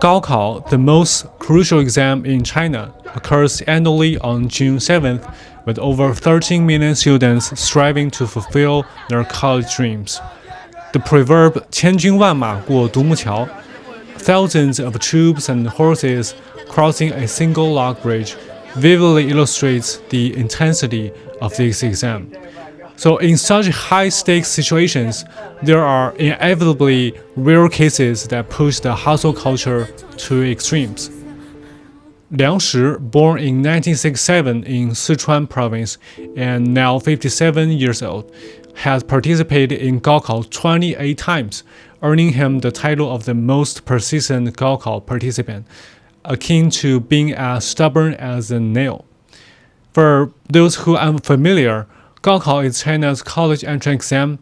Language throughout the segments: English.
Gaokao, the most crucial exam in China, occurs annually on June 7th, with over 13 million students striving to fulfill their college dreams. The proverb 千军万马过独木桥, thousands of troops and horses crossing a single log bridge, vividly illustrates the intensity of this exam. So in such high-stakes situations, there are inevitably rare cases that push the hustle culture to extremes. Liang, born in 1967 in Sichuan province and now 57 years old, has participated in Gaokao 28 times, earning him the title of the most persistent Gaokao participant, akin to being as stubborn as a nail. For those who are unfamiliar, Gaokao is China's college entrance exam,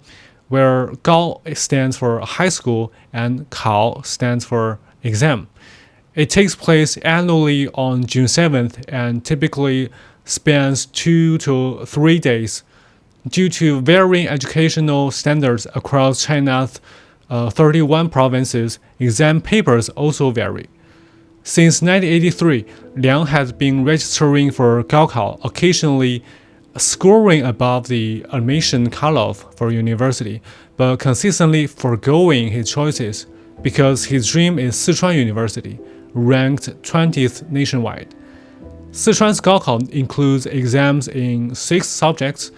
where Gao stands for high school and Kao stands for exam. It takes place annually on June 7th and typically spans 2 to 3 days. Due to varying educational standards across China's 31 provinces, exam papers also vary. Since 1983, Liang has been registering for Gaokao, occasionally scoring above the admission cutoff for university, but consistently foregoing his choices because his dream is Sichuan University, ranked 20th nationwide. Sichuan's Gaokao includes exams in 6 subjects: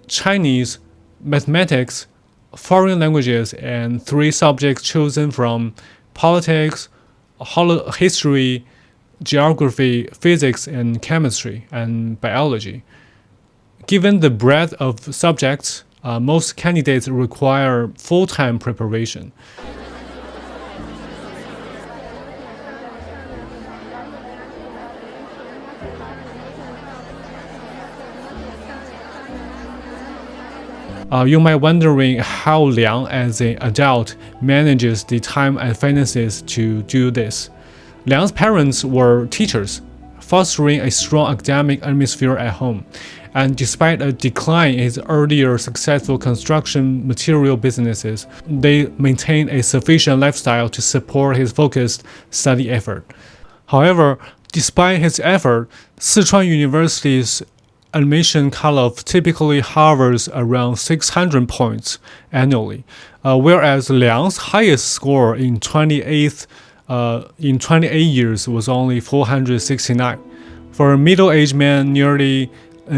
Chinese, mathematics, foreign languages, and 3 subjects chosen from politics, history, geography, physics, and chemistry, and biology. Given the breadth of subjects, most candidates require full-time preparation. You might be wondering how Liang, as an adult, manages the time and finances to do this. Liang's parents were teachers, fostering a strong academic atmosphere at home. And despite a decline in his earlier successful construction material businesses, they maintained a sufficient lifestyle to support his focused study effort. However, despite his effort, Sichuan University's admission cutoff typically hovers around 600 points annually, whereas Liang's highest score in 28 years was only 469. For a middle-aged man nearly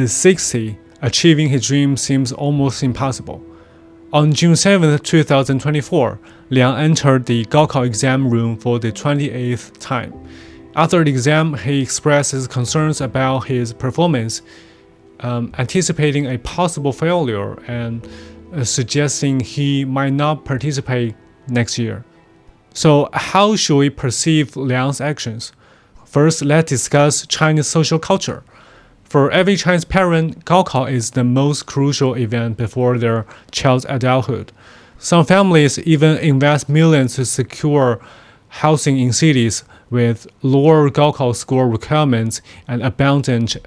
60, achieving his dream seems almost impossible. On June 7, 2024, Liang entered the Gaokao exam room for the 28th time. After the exam, he expressed his concerns about his performance, anticipating a possible failure and suggesting he might not participate next year. So how should we perceive Liang's actions? First, let's discuss Chinese social culture. For every Chinese parent, Gaokao is the most crucial event before their child's adulthood. Some families even invest millions to secure housing in cities with lower Gaokao score requirements and abundant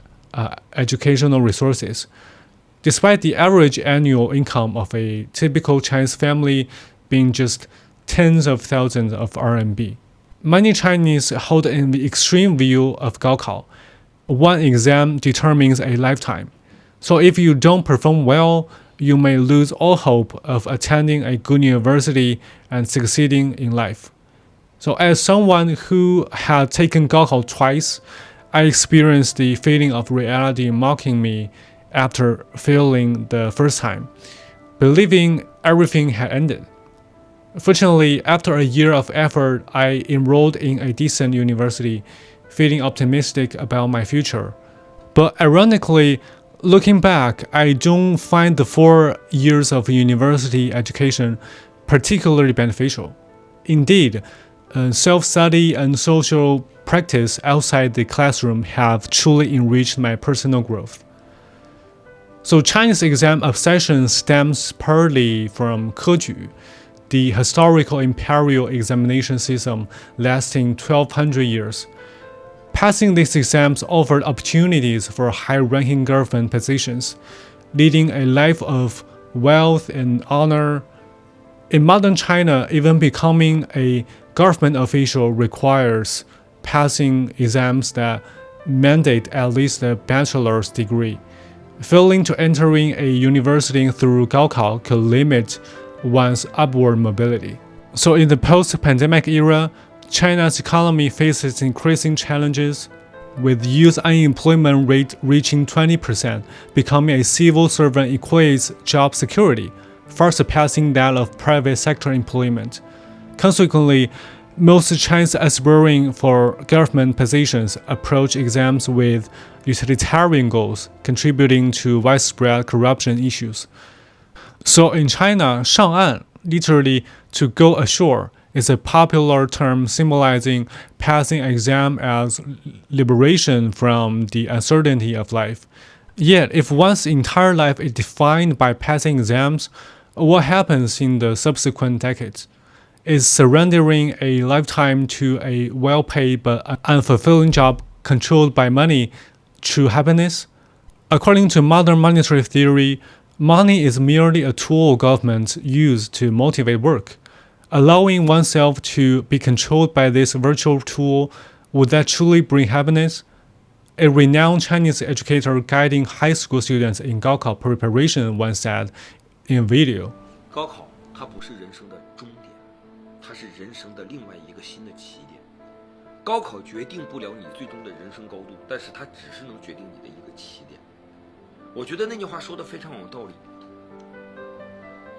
educational resources. Despite the average annual income of a typical Chinese family being just tens of thousands of RMB, many Chinese hold an extreme view of Gaokao. One exam determines a lifetime. So if you don't perform well, you may lose all hope of attending a good university and succeeding in life. So as someone who had taken Gaokao twice, I experienced the feeling of reality mocking me after failing the first time, believing everything had ended. Fortunately, after a year of effort, I enrolled in a decent university, feeling optimistic about my future. But ironically, looking back, I don't find the 4 years of university education particularly beneficial. Indeed, self-study and social practice outside the classroom have truly enriched my personal growth. So Chinese exam obsession stems partly from Keju, the historical imperial examination system lasting 1200 years. Passing these exams offered opportunities for high-ranking government positions, leading a life of wealth and honor. In modern China, even becoming a government official requires passing exams that mandate at least a bachelor's degree. Failing to entering a university through Gaokao could limit one's upward mobility. So in the post-pandemic era, China's economy faces increasing challenges, with youth unemployment rate reaching 20%, becoming a civil servant equates job security, far surpassing that of private sector employment. Consequently, most Chinese aspiring for government positions approach exams with utilitarian goals, contributing to widespread corruption issues. So in China, 上岸, literally to go ashore, is a popular term symbolizing passing an exam as liberation from the uncertainty of life. Yet, if one's entire life is defined by passing exams, what happens in the subsequent decades? Is surrendering a lifetime to a well-paid but unfulfilling job controlled by money true happiness? According to modern monetary theory, money is merely a tool governments use to motivate work. Allowing oneself to be controlled by this virtual tool, would that truly bring happiness? A renowned Chinese educator guiding high school students in Gaokao preparation once said in a video, 高考它不是人生的终点，它是人生的另外一个新的起点。高考决定不了你最终的人生高度，但是它只是能决定你的一个起点。我觉得那句话说的非常有道理。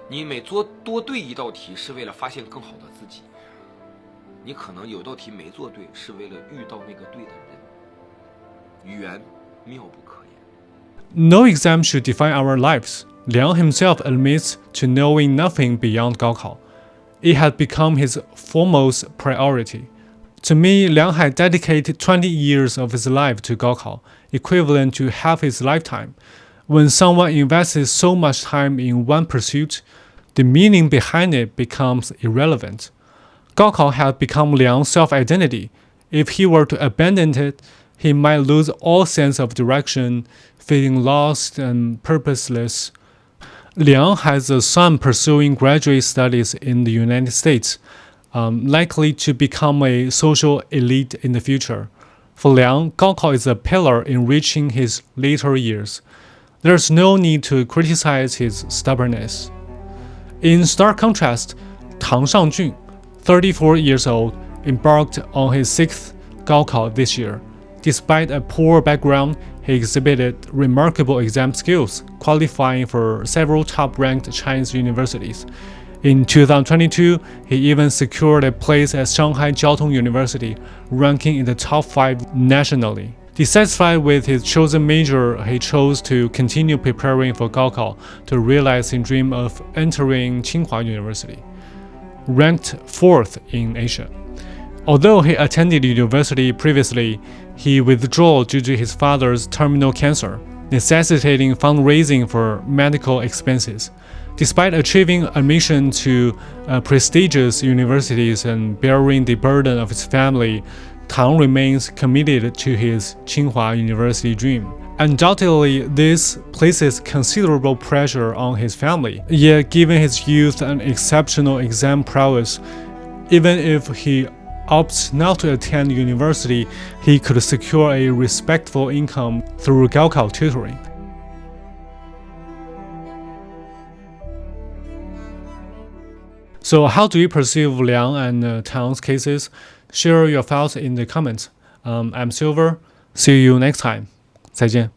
你每做多对一道题是为了发现更好的自己，你可能有道题没做对是为了遇到那个对的人。缘妙不可言。 No exam should define our lives. Liang himself admits to knowing nothing beyond Gaokao. It had become his foremost priority. To me, Liang had dedicated 20 years of his life to Gaokao, equivalent to half his lifetime. When someone invests so much time in one pursuit, the meaning behind it becomes irrelevant. Gaokao had become Liang's self-identity. If he were to abandon it, he might lose all sense of direction, feeling lost and purposeless. Liang has a son pursuing graduate studies in the United States, likely to become a social elite in the future. For Liang, Gaokao is a pillar in reaching his later years. There's no need to criticize his stubbornness. In stark contrast, Tang Shangjun, 34 years old, embarked on his 6th Gaokao this year. Despite a poor background, he exhibited remarkable exam skills, qualifying for several top-ranked Chinese universities. In 2022, he even secured a place at Shanghai Jiaotong University, ranking in the top 5 nationally. Dissatisfied with his chosen major, he chose to continue preparing for Gaokao to realize his dream of entering Tsinghua University, ranked 4th in Asia. Although he attended university previously, he withdrew due to his father's terminal cancer, necessitating fundraising for medical expenses. Despite achieving admission to prestigious universities and bearing the burden of his family, Tang remains committed to his Tsinghua University dream. Undoubtedly, this places considerable pressure on his family. Yet, given his youth and exceptional exam prowess, even if he opts not to attend university, he could secure a respectful income through Gaokao tutoring. So how do you perceive Liang and Tang's cases? Share your thoughts in the comments. I'm Silver. See you next time. 再见。